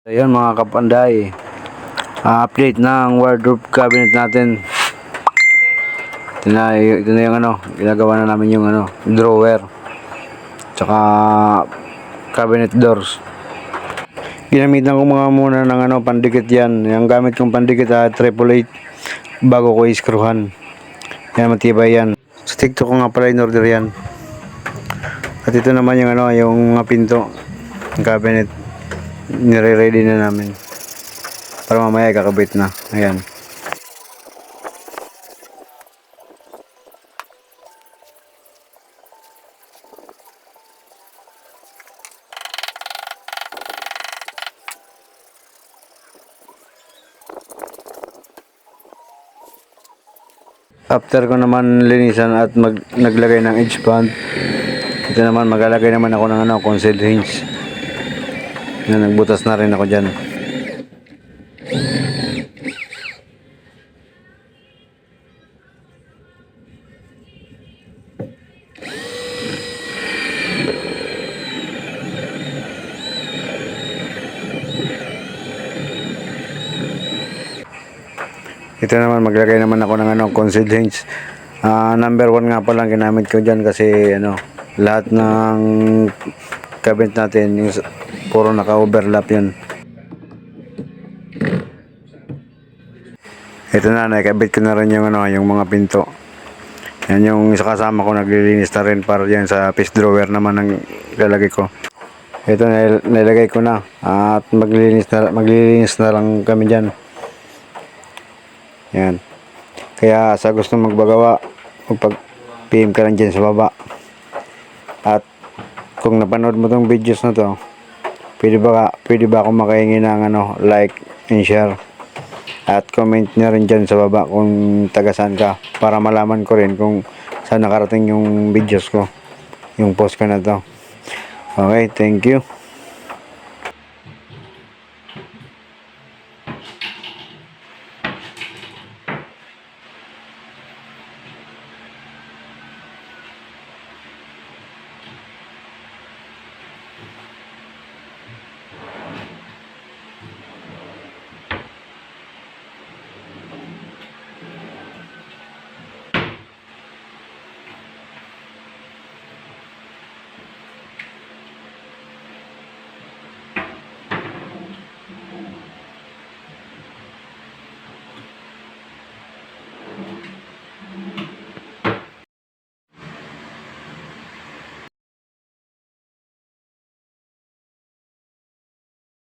Ayun mga kapanday, update ng wardrobe cabinet natin. Ito na yung ginagawa na namin yung drawer tsaka cabinet doors. Ginamitan ko muna ng pandikit yan. Yung gamit kong pandikit 888 bago ko iskruhan. Yan, matibay yan. Sa TikTok ko nga pala in order yan. At ito naman yung yung mga pinto ng cabinet. Nire-ready na namin para mamaya kakabit na. Ayan. After ko naman linisan at naglagay ng edge band, ito naman maglalagay naman ako ng concealed hinge. Yan, nagbutas na rin ako dyan. Ito naman maglagay naman ako ng concealed hinge. Number 1 nga pa lang ginamit ko dyan kasi lahat ng cabinet natin yung puro naka-overlap yun. Ito na, nakabit ko na rin yung yung mga pinto. Yan yung isa kasama ko, naglilinis na rin para yan sa fish drawer naman ang lalagay ko. Ito nilagay ko na at maglilinis na lang kami dyan. Yan. Kaya sa gusto magbagawa, magpag-PM ka lang dyan sa baba. At kung napanood mo tong videos na to, pwede ba ako makahingi ng like and share. At comment nyo rin dyan sa baba kung taga saan ka, para malaman ko rin kung saan nakarating yung videos ko, yung post ko na to. Okay, thank you.